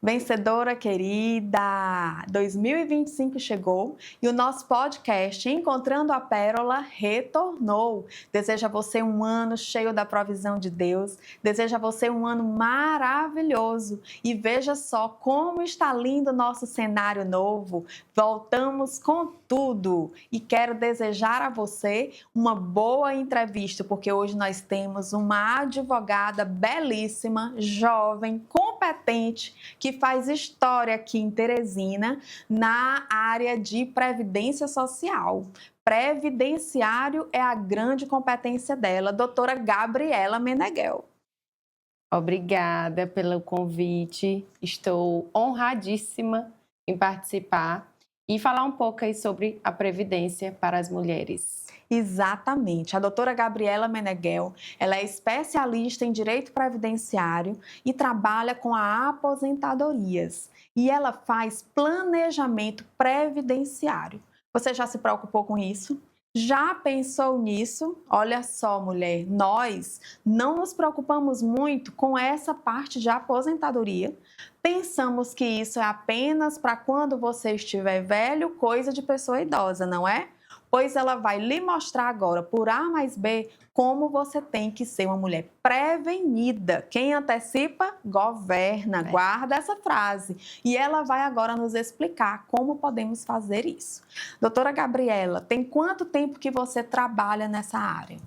Vencedora querida, 2025 chegou e o nosso podcast Encontrando a Pérola retornou. Desejo a você um ano cheio da provisão de Deus, desejo a você um ano maravilhoso e veja só como está lindo o nosso cenário novo. Voltamos com tudo e quero desejar a você uma boa entrevista, porque hoje nós temos uma advogada belíssima, jovem, competente, que faz história aqui em Teresina, na área de previdência social. Previdenciário é a grande competência dela, doutora Gabriela Meneghel. Obrigada pelo convite, estou honradíssima em participar e falar um pouco aí sobre a previdência para as mulheres. Exatamente. A doutora Gabriela Meneghel, ela é especialista em direito previdenciário e trabalha com a aposentadorias. E ela faz planejamento previdenciário. Você já se preocupou com isso? Já pensou nisso? Olha só, mulher, nós não nos preocupamos muito com essa parte de aposentadoria. Pensamos que isso é apenas para quando você estiver velho, coisa de pessoa idosa, não é? Pois ela vai lhe mostrar agora, por A mais B, como você tem que ser uma mulher prevenida. Quem antecipa, governa. Guarda essa frase. E ela vai agora nos explicar como podemos fazer isso. Doutora Gabriela, tem quanto tempo que você trabalha nessa área?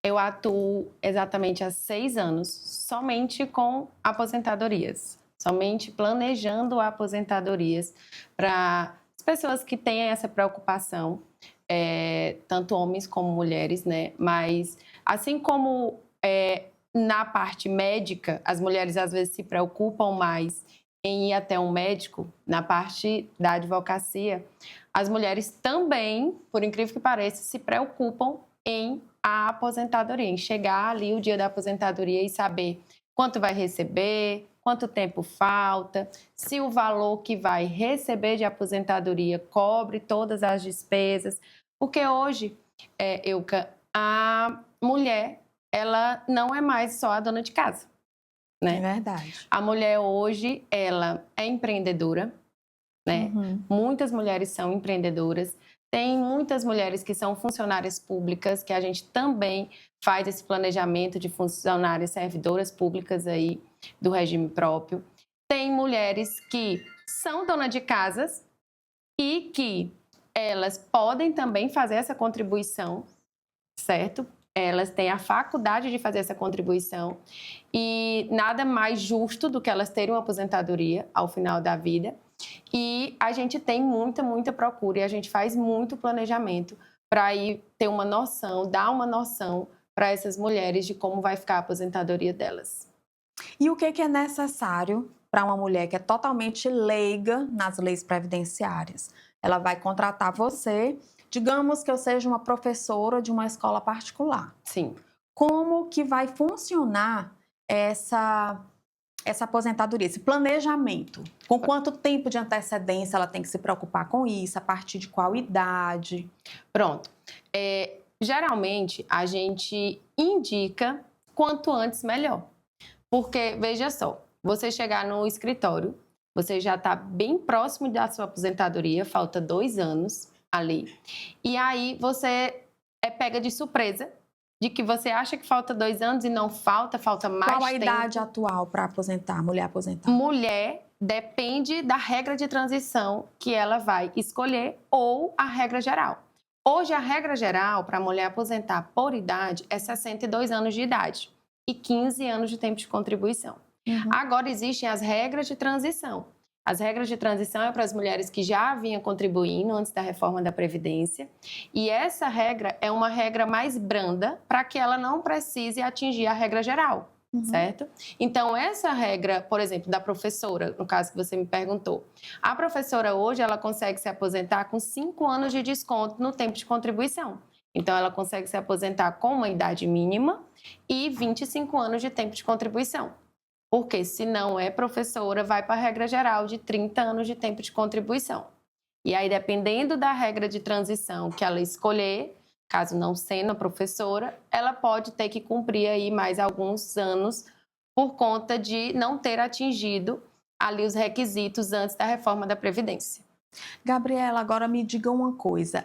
Eu atuo exatamente há 6 anos, somente com aposentadorias. Somente planejando aposentadorias para as pessoas que têm essa preocupação, tanto homens como mulheres, né? Mas assim como na parte médica, as mulheres às vezes se preocupam mais em ir até um médico, na parte da advocacia, as mulheres também, por incrível que pareça, se preocupam em a aposentadoria, em chegar ali o dia da aposentadoria e saber quanto vai receber, quanto tempo falta, se o valor que vai receber de aposentadoria cobre todas as despesas, porque hoje, Euca, a mulher, ela não é mais só a dona de casa, né? É verdade. A mulher hoje, ela é empreendedora, né? Muitas mulheres são empreendedoras. Tem muitas mulheres que são funcionárias públicas, que a gente também faz esse planejamento de funcionárias servidoras públicas aí do regime próprio. Tem mulheres que são donas de casas e que elas podem também fazer essa contribuição, certo? Elas têm a faculdade de fazer essa contribuição e nada mais justo do que elas terem uma aposentadoria ao final da vida. E a gente tem muita procura e a gente faz muito planejamento para ir ter uma noção, dar uma noção para essas mulheres de como vai ficar a aposentadoria delas. E o que é necessário para uma mulher que é totalmente leiga nas leis previdenciárias? Ela vai contratar você, digamos que eu seja uma professora de uma escola particular. Sim. Como que vai funcionar essa aposentadoria, esse planejamento? Com quanto tempo de antecedência ela tem que se preocupar com isso? A partir de qual idade? Pronto. Geralmente, a gente indica quanto antes melhor. Porque, veja só, você chegar no escritório, você já está bem próximo da sua aposentadoria, falta 2 anos ali. E aí você é pega de surpresa de que você acha que falta 2 anos e não falta mais tempo. Qual a idade atual para aposentar, mulher aposentada? Mulher depende da regra de transição que ela vai escolher ou a regra geral. Hoje, a regra geral para a mulher aposentar por idade é 62 anos de idade e 15 anos de tempo de contribuição. Agora, existem as regras de transição. As regras de transição é para as mulheres que já vinham contribuindo antes da reforma da Previdência. E essa regra é uma regra mais branda para que ela não precise atingir a regra geral, certo? Então, essa regra, por exemplo, da professora, no caso que você me perguntou. A professora hoje, ela consegue se aposentar com 5 anos de desconto no tempo de contribuição. Então, ela consegue se aposentar com uma idade mínima e 25 anos de tempo de contribuição. Porque se não é professora, vai para a regra geral de 30 anos de tempo de contribuição. E aí, dependendo da regra de transição que ela escolher, caso não sendo professora, ela pode ter que cumprir aí mais alguns anos por conta de não ter atingido ali os requisitos antes da reforma da Previdência. Gabriela, agora me diga uma coisa.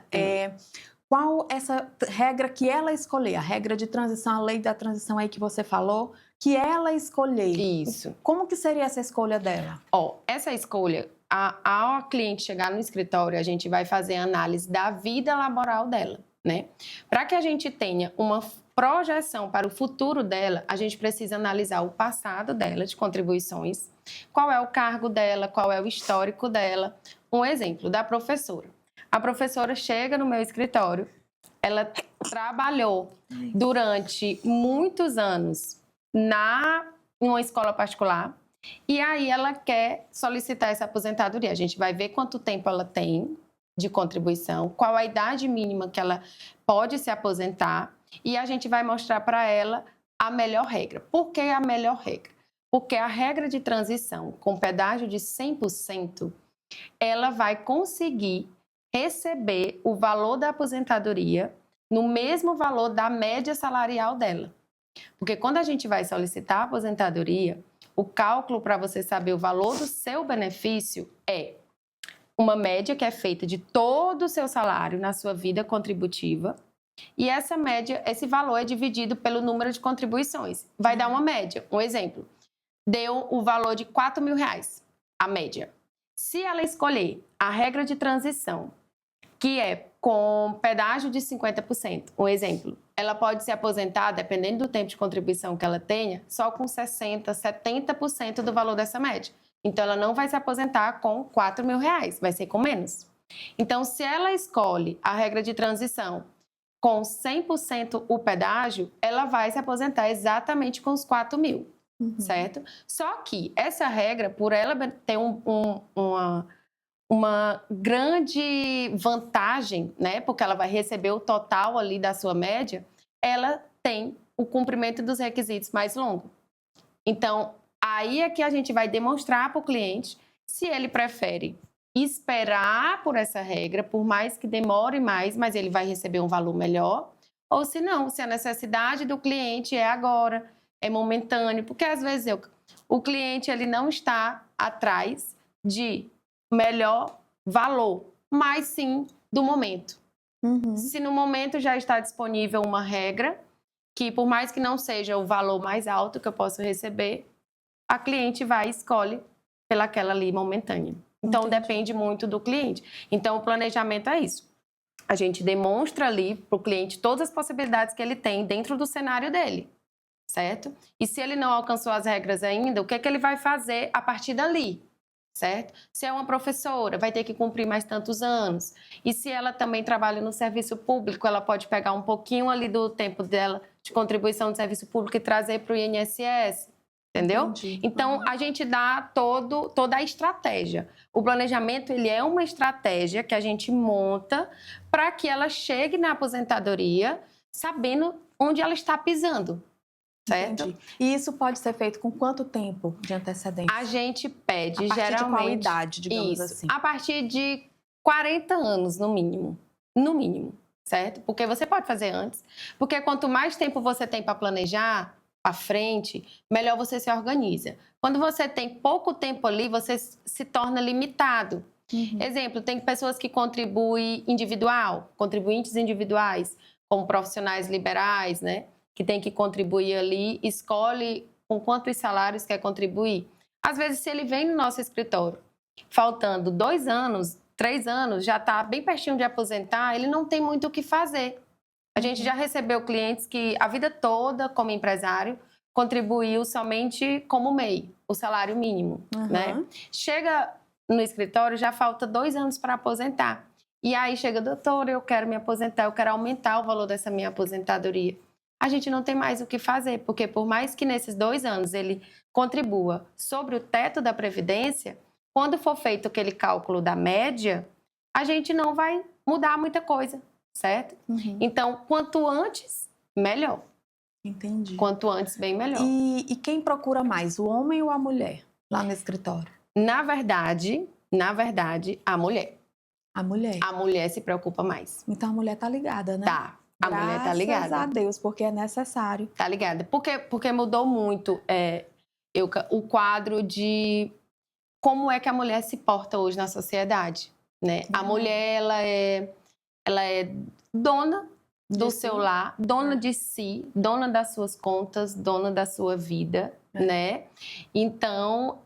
Qual essa regra que ela escolher? A regra de transição, a lei da transição aí que você falou, que ela escolher. Isso. Como que seria essa escolha dela? Essa escolha, ao cliente chegar no escritório, a gente vai fazer a análise da vida laboral dela, né? Para que a gente tenha uma projeção para o futuro dela, a gente precisa analisar o passado dela de contribuições, qual é o cargo dela, qual é o histórico dela. Um exemplo da professora. A professora chega no meu escritório, ela trabalhou durante muitos anos em uma escola particular e aí ela quer solicitar essa aposentadoria. A gente vai ver quanto tempo ela tem de contribuição, qual a idade mínima que ela pode se aposentar e a gente vai mostrar para ela a melhor regra. Por que a melhor regra? Porque a regra de transição com pedágio de 100%, ela vai conseguir receber o valor da aposentadoria no mesmo valor da média salarial dela. Porque quando a gente vai solicitar a aposentadoria, o cálculo para você saber o valor do seu benefício é uma média que é feita de todo o seu salário na sua vida contributiva e essa média, esse valor é dividido pelo número de contribuições. Vai dar uma média. Um exemplo, deu o valor de R$4.000, a média. Se ela escolher a regra de transição, que é com pedágio de 50%, um exemplo, ela pode se aposentar, dependendo do tempo de contribuição que ela tenha, só com 60%, 70% do valor dessa média. Então, ela não vai se aposentar com R$4.000, vai ser com menos. Então, se ela escolhe a regra de transição com 100% o pedágio, ela vai se aposentar exatamente com os R$4.000, certo? Só que essa regra, por ela ter uma grande vantagem, né? Porque ela vai receber o total ali da sua média, ela tem o cumprimento dos requisitos mais longo. Então, aí é que a gente vai demonstrar para o cliente se ele prefere esperar por essa regra, por mais que demore mais, mas ele vai receber um valor melhor, ou se não, se a necessidade do cliente é agora, é momentâneo, porque às vezes o cliente ele não está atrás de melhor valor, mas sim do momento. Se no momento já está disponível uma regra, que por mais que não seja o valor mais alto que eu posso receber, a cliente vai e escolhe pelaquela ali momentânea. Então, depende muito do cliente. Então, o planejamento é isso. A gente demonstra ali para o cliente todas as possibilidades que ele tem dentro do cenário dele, certo? E se ele não alcançou as regras ainda, o que é que ele vai fazer a partir dali? Certo? Se é uma professora, vai ter que cumprir mais tantos anos. E se ela também trabalha no serviço público, ela pode pegar um pouquinho ali do tempo dela de contribuição do serviço público e trazer para o INSS, entendeu? Entendi. Então, a gente dá toda a estratégia. O planejamento, ele é uma estratégia que a gente monta para que ela chegue na aposentadoria sabendo onde ela está pisando. Certo? Entendi. E isso pode ser feito com quanto tempo de antecedência? A gente pede, a partir geralmente... de qual idade, digamos assim? A partir de 40 anos, no mínimo. No mínimo, certo? Porque você pode fazer antes. Porque quanto mais tempo você tem para planejar para frente, melhor você se organiza. Quando você tem pouco tempo ali, você se torna limitado. Exemplo, tem pessoas que contribuem individual, contribuintes individuais, como profissionais liberais, né? Que tem que contribuir ali, escolhe com quantos salários quer contribuir. Às vezes, se ele vem no nosso escritório, faltando 2 anos, 3 anos, já está bem pertinho de aposentar, ele não tem muito o que fazer. A gente já recebeu clientes que a vida toda, como empresário, contribuiu somente como MEI, o salário mínimo, né? Chega no escritório, já falta 2 anos para aposentar. E aí chega, doutor, eu quero me aposentar, eu quero aumentar o valor dessa minha aposentadoria. A gente não tem mais o que fazer, porque por mais que nesses 2 anos ele contribua sobre o teto da Previdência, quando for feito aquele cálculo da média, a gente não vai mudar muita coisa, certo? Então, quanto antes, melhor. Entendi. Quanto antes, bem melhor. E quem procura mais, o homem ou a mulher, lá no escritório? Na verdade, a mulher. A mulher. A mulher se preocupa mais. Então, a mulher tá ligada, né? Tá. A mulher tá ligada. Graças a Deus, porque é necessário. Tá ligada. Porque mudou muito o quadro de como é que a mulher se porta hoje na sociedade, né? A mulher, ela é dona do seu lar, dona de si, dona das suas contas, dona da sua vida, né? Então,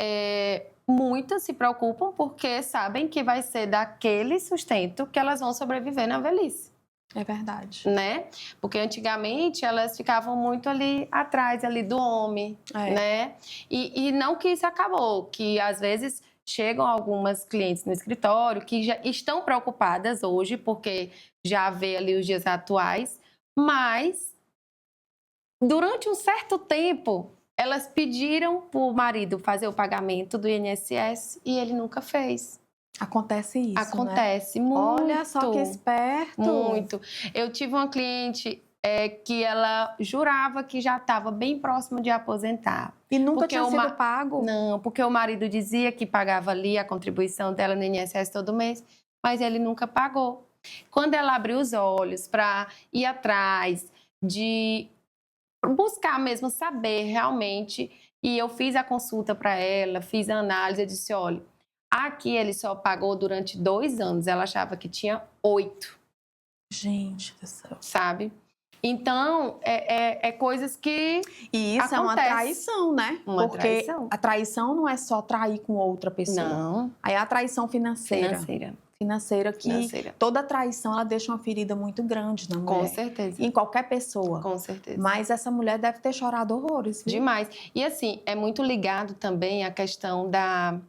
muitas se preocupam porque sabem que vai ser daquele sustento que elas vão sobreviver na velhice. É verdade. Né? Porque antigamente elas ficavam muito ali atrás ali do homem, né? E não que isso acabou, que às vezes chegam algumas clientes no escritório que já estão preocupadas hoje porque já vê ali os dias atuais, mas durante um certo tempo elas pediram para o marido fazer o pagamento do INSS e ele nunca fez. Acontece isso, Acontece, né? muito. Olha só que esperto. Muito. Eu tive uma cliente que ela jurava que já estava bem próxima de aposentar. E nunca tinha sido pago? Não, porque o marido dizia que pagava ali a contribuição dela no INSS todo mês, mas ele nunca pagou. Quando ela abriu os olhos para ir atrás de buscar mesmo saber realmente, e eu fiz a consulta para ela, fiz a análise, eu disse, olha, aqui ele só pagou durante 2 anos. Ela achava que tinha 8. Gente do céu. Sabe? Então, é coisas que E isso é uma traição, né? Porque traição. A traição não é só trair com outra pessoa. Não. Aí é a traição financeira. Financeira que toda traição, ela deixa uma ferida muito grande na mulher. Com certeza. Em qualquer pessoa. Com certeza. Mas essa mulher deve ter chorado horrores, viu? Demais. E assim, é muito ligado também à questão da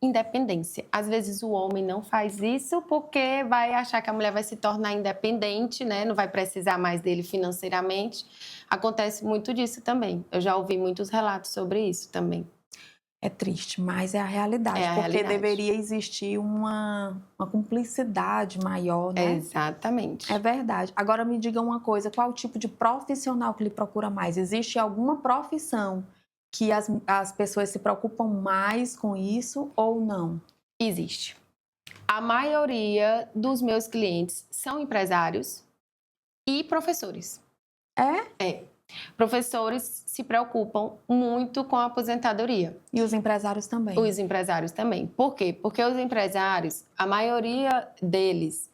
independência. Às vezes o homem não faz isso porque vai achar que a mulher vai se tornar independente, né? Não vai precisar mais dele financeiramente. Acontece muito disso também. Eu já ouvi muitos relatos sobre isso também. É triste, mas é a realidade. Porque deveria existir uma cumplicidade maior, né? Exatamente. É verdade. Agora me diga uma coisa, qual o tipo de profissional que lhe procura mais? Existe alguma profissão que as pessoas se preocupam mais com isso ou não? Existe. A maioria dos meus clientes são empresários e professores. É. Professores se preocupam muito com a aposentadoria. E os empresários também? Os empresários também. Por quê? Porque os empresários, a maioria deles,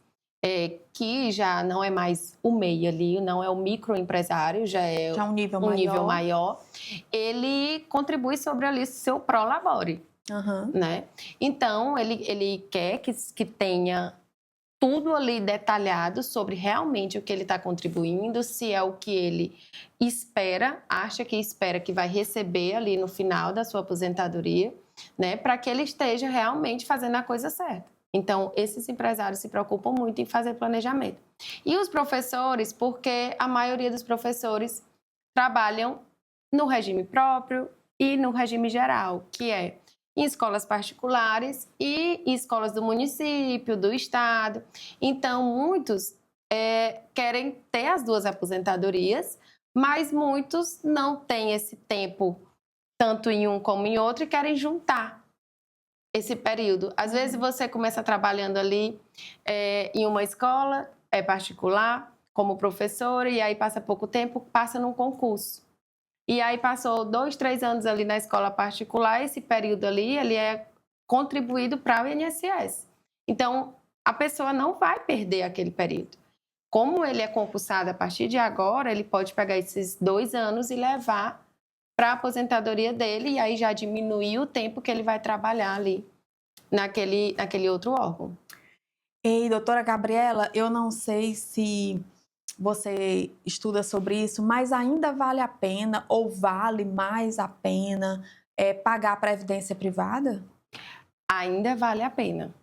que já não é mais o MEI ali, não é o microempresário, já é um nível maior, ele contribui sobre ali seu prolabore, né? Então, ele quer que tenha tudo ali detalhado sobre realmente o que ele está contribuindo, se é o que ele acha que vai receber ali no final da sua aposentadoria, né? Para que ele esteja realmente fazendo a coisa certa. Então, esses empresários se preocupam muito em fazer planejamento. E os professores, porque a maioria dos professores trabalham no regime próprio e no regime geral, que é em escolas particulares e em escolas do município, do estado. Então, muitos querem ter as 2 aposentadorias, mas muitos não têm esse tempo, tanto em um como em outro, e querem juntar esse período. Às vezes, você começa trabalhando ali em uma escola particular, como professora, e aí passa pouco tempo, passa num concurso. E aí passou 2, 3 anos ali na escola particular, esse período ali, ele é contribuído para o INSS. Então, a pessoa não vai perder aquele período. Como ele é concursado a partir de agora, ele pode pegar esses 2 anos e levar para a aposentadoria dele e aí já diminuir o tempo que ele vai trabalhar ali naquele outro órgão. Ei, doutora Gabriela, eu não sei se você estuda sobre isso, mas ainda vale a pena ou vale mais a pena pagar a previdência privada? Ainda vale a pena.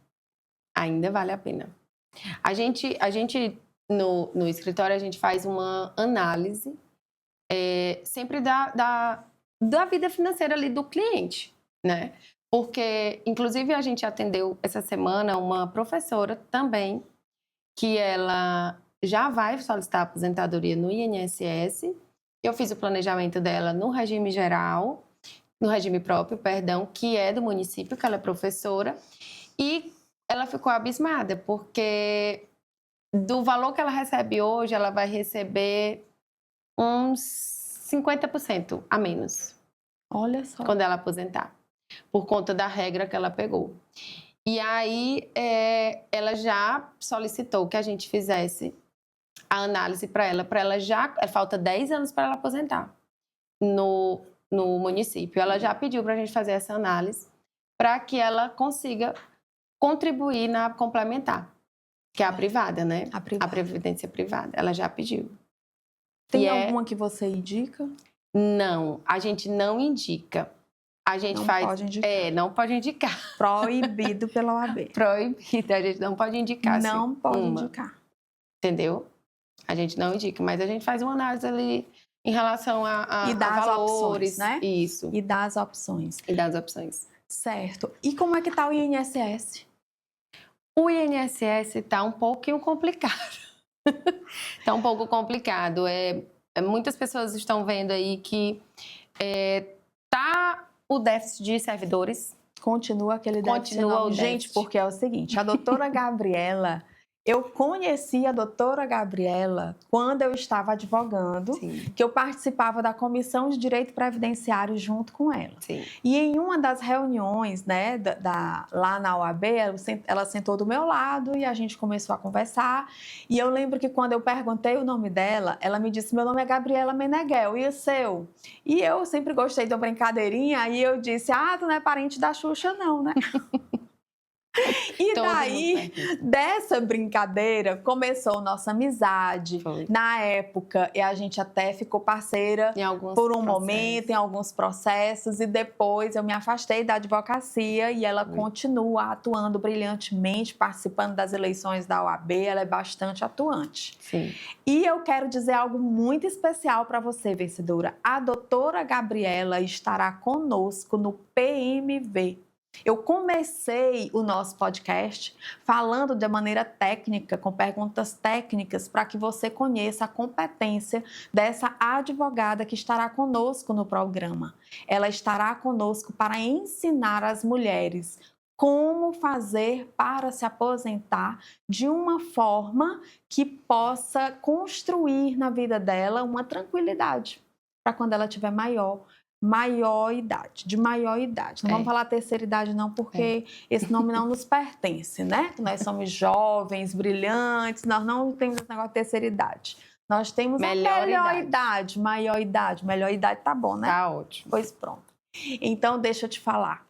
Ainda vale a pena. A gente no escritório, a gente faz uma análise sempre da vida financeira ali do cliente, né? Porque, inclusive, a gente atendeu essa semana uma professora também, que ela já vai solicitar aposentadoria no INSS. Eu fiz o planejamento dela no regime geral, no regime próprio, perdão, que é do município, que ela é professora. E ela ficou abismada, porque do valor que ela recebe hoje, ela vai receber uns 50% a menos. Olha só. Quando ela aposentar. por conta da regra que ela pegou. E aí, ela já solicitou que a gente fizesse a análise para ela já... Falta 10 anos para ela aposentar no município. Ela já pediu para a gente fazer essa análise para que ela consiga contribuir na complementar, que é a privada, né? A previdência privada. Ela já pediu. Tem alguma que você indica? Não, a gente não indica. A gente não faz... pode indicar. Não pode indicar. Proibido pela OAB. Proibido, a gente não pode indicar. Não assim, pode indicar. Entendeu? A gente não indica, mas a gente faz uma análise ali em relação a e dá as valores, opções, né? Isso. E dá as opções. E dá as opções. Certo. E como é que tá o INSS? O INSS tá um pouquinho complicado. Tá um pouco complicado. Muitas pessoas estão vendo aí que tá o déficit de servidores. Continua aquele déficit enorme. Gente, porque é o seguinte, a doutora Gabriela... Eu conheci a doutora Gabriela quando eu estava advogando, Sim. que eu participava da Comissão de Direito Previdenciário junto com ela. Sim. E em uma das reuniões, né, lá na OAB, ela sentou do meu lado e a gente começou a conversar. E eu lembro que quando eu perguntei o nome dela, ela me disse, meu nome é Gabriela Meneghel, e o seu? E eu sempre gostei de uma brincadeirinha, aí eu disse, tu não é parente da Xuxa não, né? E daí, dessa brincadeira, começou nossa amizade. Foi. Na época, e a gente até ficou parceira por um momento, em alguns processos. E depois eu me afastei da advocacia e ela continua atuando brilhantemente, participando das eleições da OAB. Ela é bastante atuante. Sim. E eu quero dizer algo muito especial para você, vencedora. A doutora Gabriela estará conosco no PMV. Eu comecei o nosso podcast falando de maneira técnica, com perguntas técnicas, para que você conheça a competência dessa advogada que estará conosco no programa. Ela estará conosco para ensinar as mulheres como fazer para se aposentar de uma forma que possa construir na vida dela uma tranquilidade para quando ela tiver maior idade. Não vamos falar terceira idade não, porque esse nome não nos pertence, né? Nós somos jovens, brilhantes, nós não temos esse negócio de terceira idade. Nós temos melhor idade, maior idade. Melhor idade tá bom, né? Tá ótimo. Pois pronto. Então, deixa eu te falar.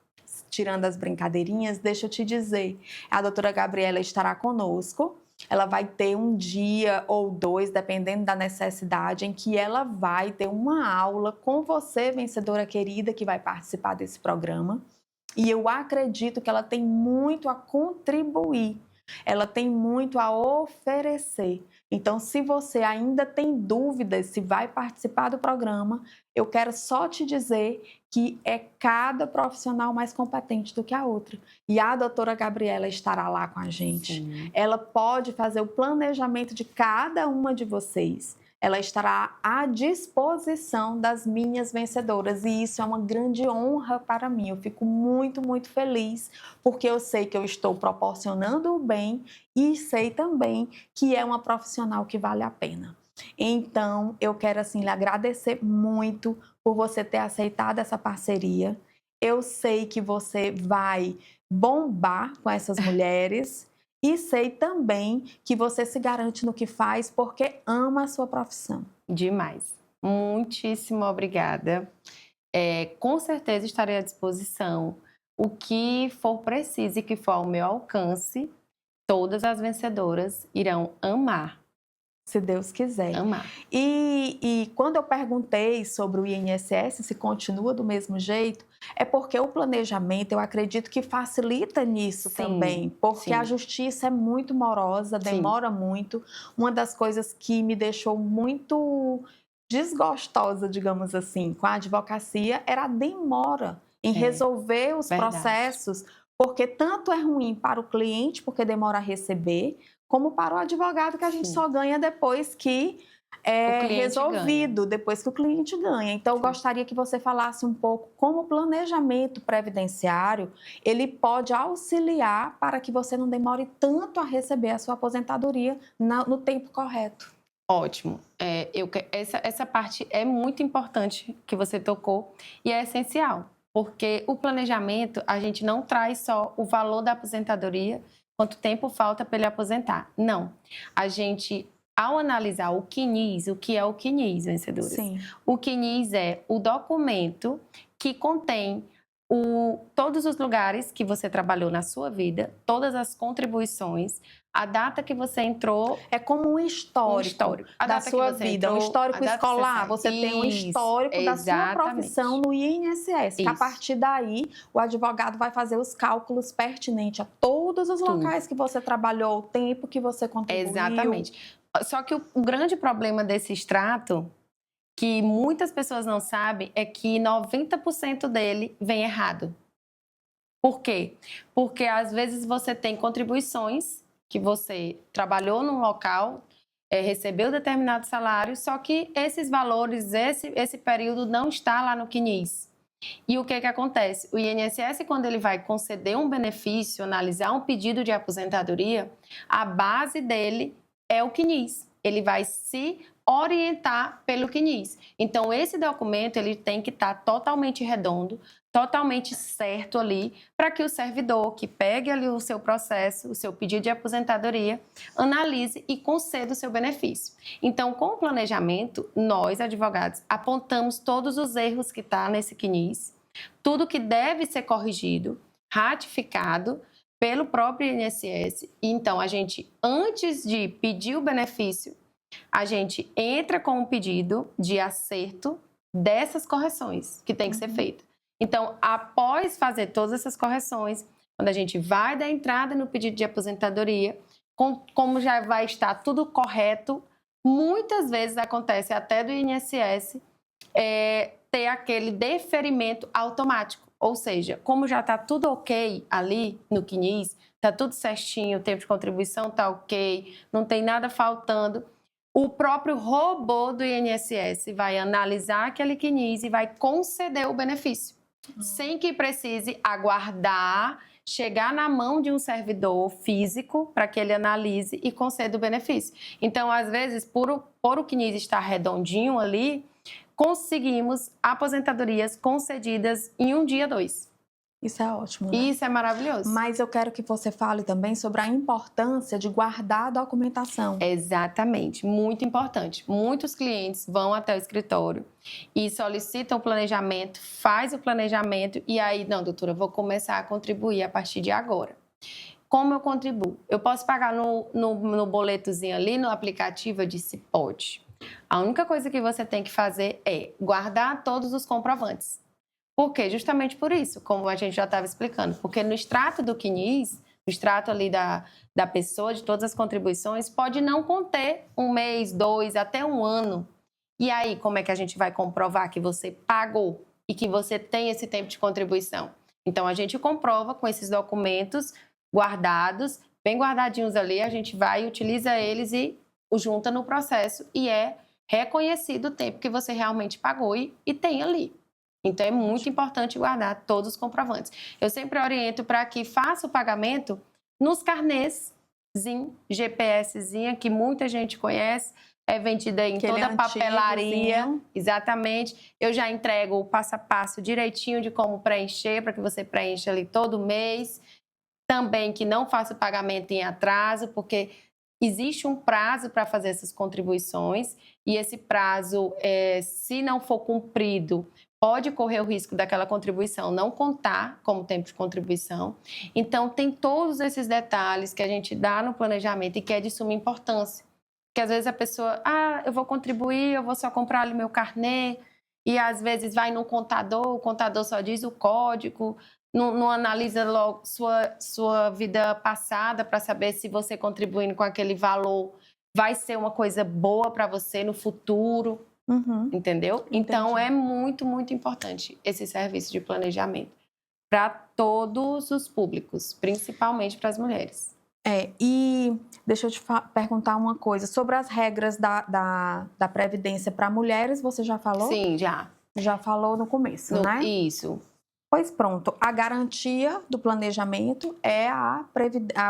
Tirando as brincadeirinhas, deixa eu te dizer. A doutora Gabriela estará conosco. Ela vai ter um dia ou dois, dependendo da necessidade, em que ela vai ter uma aula com você, vencedora querida, que vai participar desse programa. E eu acredito que ela tem muito a contribuir, ela tem muito a oferecer. Então, se você ainda tem dúvidas se vai participar do programa, eu quero só te dizer que é cada profissional mais competente do que a outra. E a doutora Gabriela estará lá com a gente. Sim. Ela pode fazer o planejamento de cada uma de vocês. Ela estará à disposição das minhas vencedoras. E isso é uma grande honra para mim. Eu fico muito, muito feliz, porque eu sei que eu estou proporcionando o bem e sei também que é uma profissional que vale a pena. Então, eu quero assim lhe agradecer muito por você ter aceitado essa parceria. Eu sei que você vai bombar com essas mulheres e sei também que você se garante no que faz porque ama a sua profissão. Demais. Muitíssimo obrigada. Com certeza estarei à disposição. O que for preciso e que for ao meu alcance, todas as vencedoras irão amar. Se Deus quiser. Amar. E quando eu perguntei sobre o INSS, se continua do mesmo jeito, é porque o planejamento, eu acredito que facilita nisso também, porque a justiça é muito morosa, demora muito. Uma das coisas que me deixou muito desgostosa, digamos assim, com a advocacia era a demora em resolver os processos, porque tanto é ruim para o cliente, porque demora a receber, como para o advogado, que a gente só ganha depois que é resolvido, depois que o cliente ganha. Então, eu gostaria que você falasse um pouco como o planejamento previdenciário, ele pode auxiliar para que você não demore tanto a receber a sua aposentadoria no tempo correto. Ótimo. Essa parte é muito importante que você tocou e é essencial. Porque o planejamento, a gente não traz só o valor da aposentadoria, quanto tempo falta para ele aposentar. Não. A gente, ao analisar o CNIS, o que é o CNIS, vencedoras? Sim. O CNIS é o documento que contém todos os lugares que você trabalhou na sua vida, todas as contribuições, a data que você entrou. É como um histórico A da data sua que você vida, um entrou, histórico a data que escolar. Você saiu. tem um histórico da sua Exatamente. profissão no INSS. Que a Isso. partir daí, o advogado vai fazer os cálculos pertinentes a todos os locais que você trabalhou, o tempo que você contribuiu. Exatamente. Só que o grande problema desse extrato, que muitas pessoas não sabem, é que 90% dele vem errado. Por quê? Porque às vezes você tem contribuições que você trabalhou num local, recebeu determinado salário, só que esses valores, esse período não está lá no CNIS. E o que acontece? O INSS, quando ele vai conceder um benefício, analisar um pedido de aposentadoria, a base dele é o CNIS. Ele vai se orientar pelo CNIS. Então, esse documento ele tem que estar totalmente redondo, totalmente certo ali, para que o servidor que pegue ali o seu processo, o seu pedido de aposentadoria, analise e conceda o seu benefício. Então, com o planejamento, nós, advogados, apontamos todos os erros que estão nesse CNIS, tudo que deve ser corrigido, ratificado pelo próprio INSS. Então, a gente, antes de pedir o benefício, a gente entra com um pedido de acerto dessas correções que tem que ser feita. Então, após fazer todas essas correções, quando a gente vai dar entrada no pedido de aposentadoria, como já vai estar tudo correto, muitas vezes acontece até do INSS ter aquele deferimento automático. Ou seja, como já está tudo ok ali no CNIS, está tudo certinho, o tempo de contribuição está ok, não tem nada faltando, o próprio robô do INSS vai analisar aquele CNIS e vai conceder o benefício, sem que precise aguardar chegar na mão de um servidor físico para que ele analise e conceda o benefício. Então, às vezes, por o CNIS estar redondinho ali, conseguimos aposentadorias concedidas em um dia, 2. Isso é ótimo, né? Isso é maravilhoso. Mas eu quero que você fale também sobre a importância de guardar a documentação. Exatamente, muito importante. Muitos clientes vão até o escritório e solicitam o planejamento, faz o planejamento e aí, não, doutora, eu vou começar a contribuir a partir de agora. Como eu contribuo? Eu posso pagar no boletozinho ali, no aplicativo? Eu disse, pode. A única coisa que você tem que fazer é guardar todos os comprovantes. Por quê? Justamente por isso, como a gente já estava explicando. Porque no extrato do CNIS, no extrato ali da pessoa, de todas as contribuições, pode não conter 1 mês, 2, até 1 ano. E aí, como é que a gente vai comprovar que você pagou e que você tem esse tempo de contribuição? Então, a gente comprova com esses documentos guardados, bem guardadinhos ali, a gente vai e utiliza eles e o junta no processo e é reconhecido o tempo que você realmente pagou e tem ali. Então, é muito importante guardar todos os comprovantes. Eu sempre oriento para que faça o pagamento nos carnêzinho, GPSzinha, que muita gente conhece, é vendida em toda a papelaria. Exatamente. Eu já entrego o passo a passo direitinho de como preencher, para que você preencha ali todo mês. Também que não faça o pagamento em atraso, porque existe um prazo para fazer essas contribuições e esse prazo, se não for cumprido, pode correr o risco daquela contribuição não contar como tempo de contribuição. Então, tem todos esses detalhes que a gente dá no planejamento e que é de suma importância. Porque, às vezes, a pessoa, eu vou contribuir, eu vou só comprar ali meu carnê, e, às vezes, vai no contador, o contador só diz o código, não analisa logo sua vida passada para saber se você contribuindo com aquele valor vai ser uma coisa boa para você no futuro. Entendeu? Entendi. Então, é muito, muito importante esse serviço de planejamento para todos os públicos, principalmente para as mulheres. E deixa eu te perguntar uma coisa. Sobre as regras da Previdência para mulheres, você já falou? Sim, já. Já falou no começo, né? Isso. Pois pronto, a garantia do planejamento é a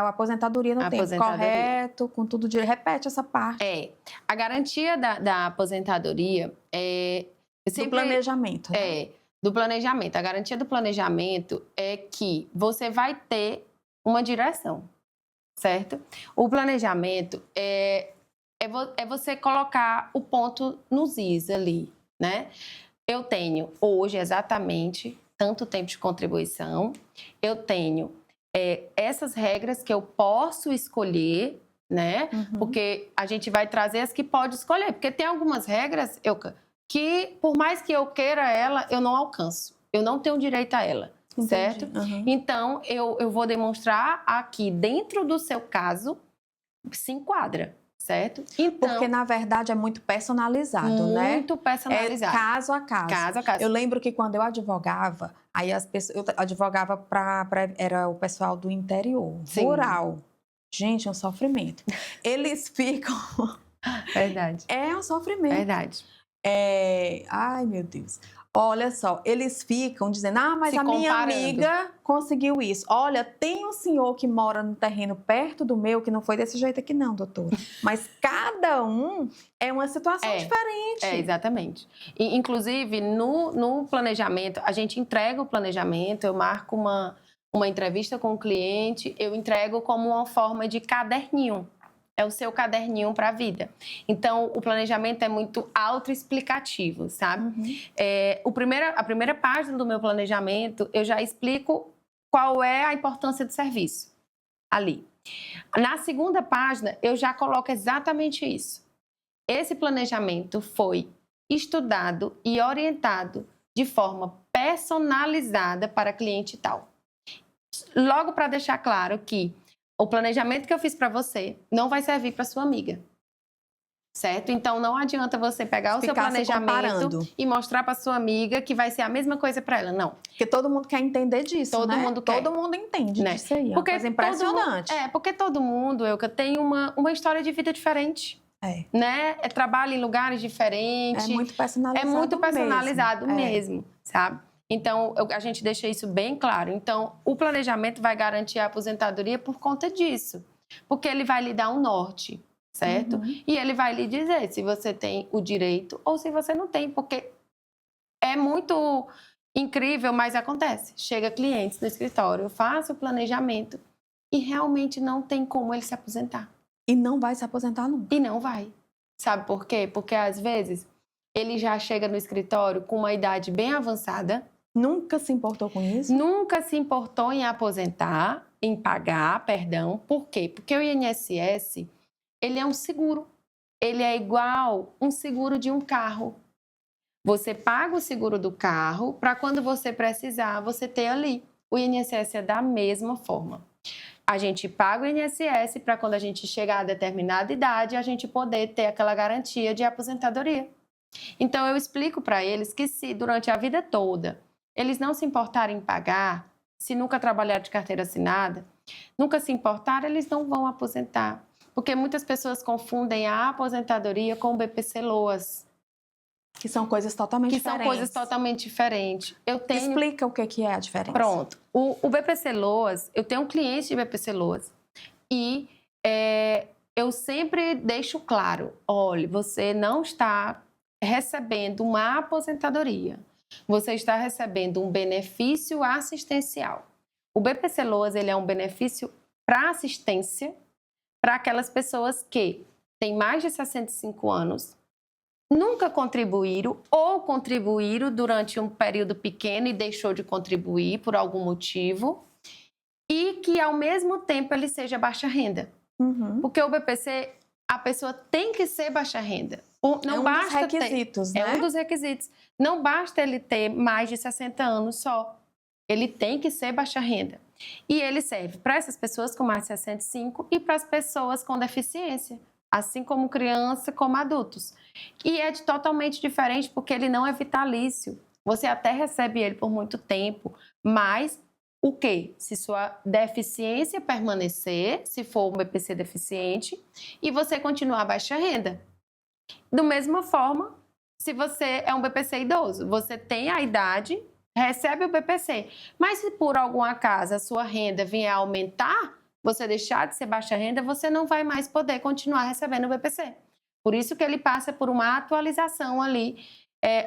aposentadoria no tempo correto, com tudo direito. Repete essa parte. A garantia da aposentadoria do planejamento. Né? do planejamento. A garantia do planejamento é que você vai ter uma direção, certo? O planejamento é você colocar o ponto nos is ali, né? Eu tenho hoje exatamente tanto tempo de contribuição, eu tenho essas regras que eu posso escolher, né? Porque a gente vai trazer as que pode escolher, porque tem algumas regras que, por mais que eu queira ela, eu não alcanço, eu não tenho direito a ela. Entendi. Certo? Então, eu vou demonstrar aqui, dentro do seu caso, se enquadra, certo? Então, porque, na verdade, é muito personalizado, né? Muito personalizado. É caso a caso. Caso a caso. Eu lembro que quando eu advogava, aí as pessoas, eu advogava era o pessoal do interior, rural. Gente, é um sofrimento. Eles ficam... Verdade. É um sofrimento. Verdade. Ai, meu Deus. Olha só, eles ficam dizendo, mas se a minha comparando. amiga conseguiu isso. Olha, tem um senhor que mora no terreno perto do meu, que não foi desse jeito aqui não, doutora. Mas cada um é uma situação diferente. Exatamente. E, inclusive, no planejamento, a gente entrega o planejamento, eu marco uma entrevista com o cliente, eu entrego como uma forma de caderninho. É o seu caderninho para a vida. Então, o planejamento é muito autoexplicativo, sabe? A primeira página do meu planejamento, eu já explico qual é a importância do serviço ali. Na segunda página, eu já coloco exatamente isso. Esse planejamento foi estudado e orientado de forma personalizada para cliente tal. Logo, para deixar claro que o planejamento que eu fiz para você não vai servir para sua amiga, certo? Então, não adianta você pegar o seu planejamento e mostrar para sua amiga que vai ser a mesma coisa para ela, não. Porque todo mundo quer entender disso, todo mundo quer. Todo mundo entende disso aí, porque é uma coisa impressionante. Porque todo mundo, tem uma história de vida diferente. Né? Trabalha em lugares diferentes. É muito personalizado. É muito personalizado mesmo, sabe? Então, a gente deixa isso bem claro. Então, o planejamento vai garantir a aposentadoria por conta disso. Porque ele vai lhe dar um norte, certo? E ele vai lhe dizer se você tem o direito ou se você não tem. Porque é muito incrível, mas acontece. Chega clientes no escritório, eu faço o planejamento e realmente não tem como ele se aposentar. E não vai se aposentar nunca. E não vai. Sabe por quê? Porque, às vezes, ele já chega no escritório com uma idade bem avançada. Nunca se importou com isso? Nunca se importou em aposentar, em pagar, perdão. Por quê? Porque o INSS, ele é um seguro. Ele é igual um seguro de um carro. Você paga o seguro do carro para quando você precisar, você ter ali. O INSS é da mesma forma. A gente paga o INSS para quando a gente chegar a determinada idade, a gente poder ter aquela garantia de aposentadoria. Então, eu explico para eles que se durante a vida toda eles não se importarem em pagar, se nunca trabalhar de carteira assinada, nunca se importarem, eles não vão aposentar. Porque muitas pessoas confundem a aposentadoria com o BPC-LOAS. Que são coisas totalmente diferentes. Que são coisas totalmente diferentes. Explica o que é a diferença. Pronto. O BPC-LOAS, eu tenho um cliente de BPC-LOAS e eu sempre deixo claro, olha, você não está recebendo uma aposentadoria, você está recebendo um benefício assistencial. O BPC-LOAS, ele é um benefício para assistência para aquelas pessoas que têm mais de 65 anos, nunca contribuíram ou contribuíram durante um período pequeno e deixou de contribuir por algum motivo e que, ao mesmo tempo, ele seja baixa renda. Porque o BPC, a pessoa tem que ser baixa renda. Não basta dos requisitos, né? É um dos requisitos. Não basta ele ter mais de 60 anos só. Ele tem que ser baixa renda. E ele serve para essas pessoas com mais de 65 e para as pessoas com deficiência, assim como criança, como adultos. E é totalmente diferente porque ele não é vitalício. Você até recebe ele por muito tempo, mas o quê? Se sua deficiência permanecer, se for um BPC deficiente, e você continuar baixa renda. Da mesma forma, se você é um BPC idoso, você tem a idade, recebe o BPC, mas se por algum acaso a sua renda vier a aumentar, você deixar de ser baixa renda, você não vai mais poder continuar recebendo o BPC. Por isso que ele passa por uma atualização ali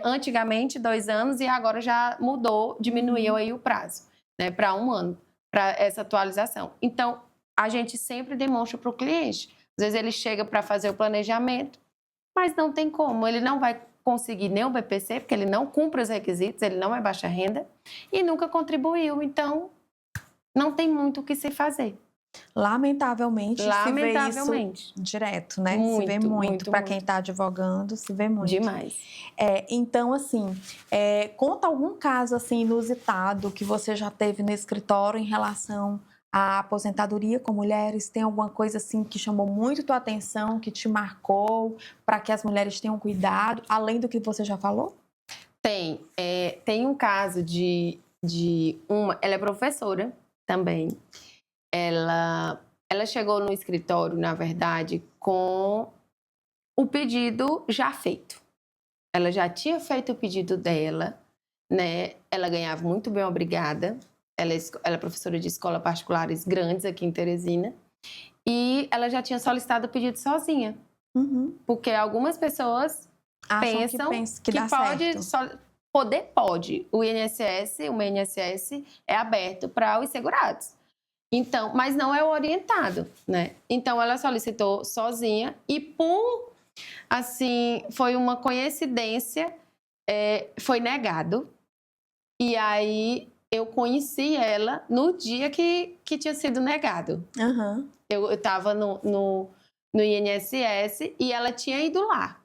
antigamente 2 anos e agora já mudou, diminuiu aí o prazo, né, para 1 ano, para essa atualização. Então, a gente sempre demonstra para o cliente. Às vezes ele chega para fazer o planejamento, mas não tem como, ele não vai conseguir nem o BPC, porque ele não cumpre os requisitos, ele não é baixa renda e nunca contribuiu, então não tem muito o que se fazer. Lamentavelmente, se vê isso direto, né? Muito, se vê muito. Para muito. quem está advogando, se vê muito. Demais. Então, assim, conta algum caso assim, inusitado que você já teve no escritório em relação à aposentadoria com mulheres. Tem alguma coisa assim que chamou muito tua atenção, que te marcou, para que as mulheres tenham cuidado, além do que você já falou? Tem um caso de uma... Ela é professora também. Ela chegou no escritório, na verdade, com o pedido já feito. Ela já tinha feito o pedido dela, né? Ela ganhava muito bem, obrigada. Ela é professora de escola particulares grandes aqui em Teresina. E ela já tinha solicitado o pedido sozinha. Uhum. Porque algumas pessoas pensam que dá pode... certo. Pode. O INSS é aberto para os segurados. Então, mas não é o orientado, né? Então, ela solicitou sozinha e foi uma coincidência, foi negado. E aí, eu conheci ela no dia que tinha sido negado. Uhum. Eu estava no INSS e ela tinha ido lá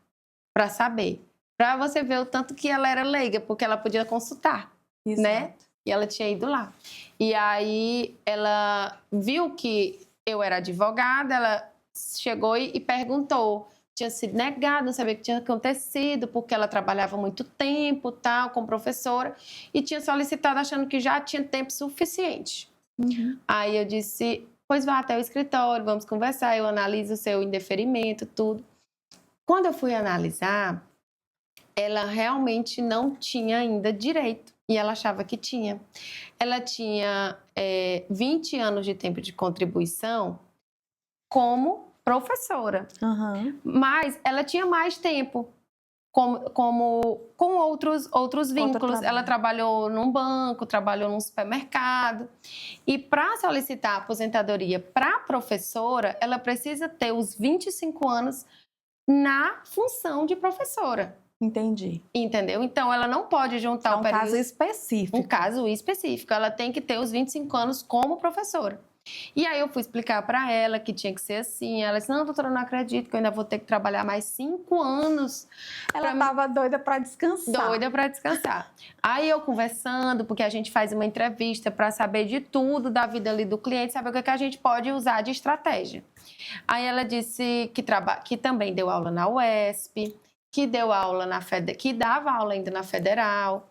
para saber. Para você ver o tanto que ela era leiga, porque ela podia consultar, Exato. né? E ela tinha ido lá. E aí, ela viu que eu era advogada, ela chegou e perguntou. Tinha sido negado, não sabia o que tinha acontecido, porque ela trabalhava muito tempo, tal, como professora, e tinha solicitado achando que já tinha tempo suficiente. Uhum. Aí eu disse, pois vá até o escritório, vamos conversar, eu analiso o seu indeferimento, tudo. Quando eu fui analisar, ela realmente não tinha ainda direito. E ela achava que tinha. Ela tinha 20 anos de tempo de contribuição como professora. Uhum. Mas ela tinha mais tempo com outros vínculos. Ela trabalhou num banco, trabalhou num supermercado. E para solicitar aposentadoria para professora, ela precisa ter os 25 anos na função de professora. Entendi. Entendeu? Então, ela não pode juntar o período... caso específico. Um caso específico. Ela tem que ter os 25 anos como professora. E aí, eu fui explicar para ela que tinha que ser assim. Ela disse, não, doutora, eu não acredito que eu ainda vou ter que trabalhar mais 5 anos. Ela estava doida para descansar. Doida para descansar. Aí, eu conversando, porque a gente faz uma entrevista para saber de tudo da vida ali do cliente, saber o que a gente pode usar de estratégia. Aí, ela disse que também deu aula na UESP, que deu aula que dava aula ainda na Federal,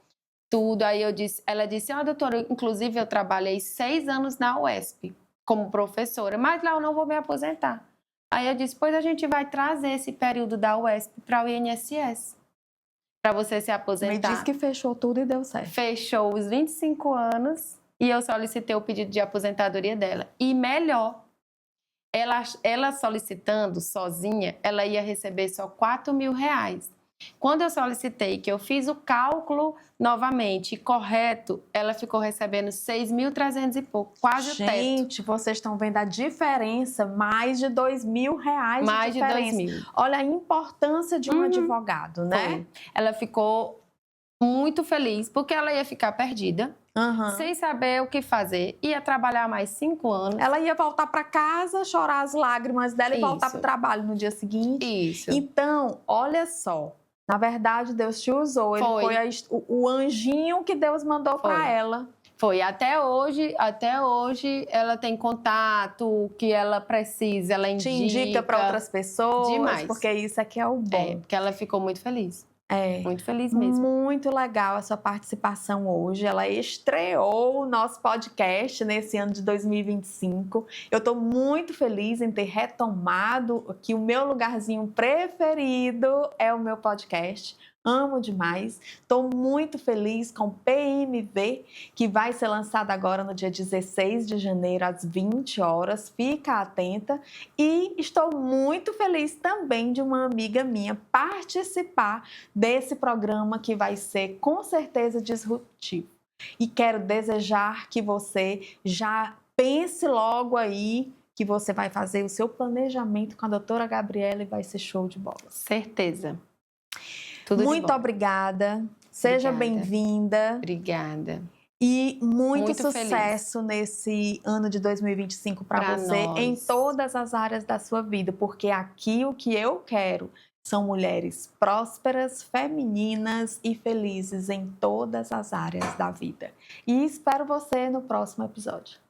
tudo. Aí ela disse, doutora, inclusive eu trabalhei 6 anos na UESP como professora, mas lá eu não vou me aposentar. Aí eu disse, pois a gente vai trazer esse período da UESP para o INSS, para você se aposentar. Me disse que fechou tudo e deu certo. Fechou os 25 anos e eu solicitei o pedido de aposentadoria dela. E melhor, ela solicitando sozinha, ela ia receber só R$4.000. Quando eu solicitei, que eu fiz o cálculo novamente, correto, ela ficou recebendo 6.300 e pouco, quase o teto. Gente, vocês estão vendo a diferença, mais de R$2.000 mais de diferença. de 2.000. Olha a importância de um advogado, né? Foi. Ela ficou muito feliz, porque ela ia ficar perdida. Sem saber o que fazer, ia trabalhar mais 5 anos. Ela ia voltar para casa, chorar as lágrimas dela e voltar para o trabalho no dia seguinte. Isso. Então, olha só, na verdade Deus te usou, ele foi o anjinho que Deus mandou para ela. Foi, até hoje ela tem contato, que ela precisa, ela indica. Te indica para outras pessoas. Demais. Porque isso aqui é o bom. Porque ela ficou muito feliz. Muito feliz mesmo. Muito legal a sua participação hoje. Ela estreou o nosso podcast nesse ano de 2025. Eu estou muito feliz em ter retomado que o meu lugarzinho preferido é o meu podcast. amo demais. Estou muito feliz com o PMV, que vai ser lançado agora no dia 16 de janeiro, às 20 horas. Fica atenta. E estou muito feliz também de uma amiga minha participar desse programa que vai ser, com certeza, disruptivo. E quero desejar que você já pense logo aí que você vai fazer o seu planejamento com a doutora Gabriela e vai ser show de bola. Certeza. Tudo Muito de bom. obrigada. Seja Obrigada. bem-vinda. Obrigada. E muito feliz. sucesso nesse ano de 2025 para Pra você nós. em todas as áreas da sua vida, porque aqui o que eu quero são mulheres prósperas, femininas e felizes em todas as áreas da vida. E espero você no próximo episódio.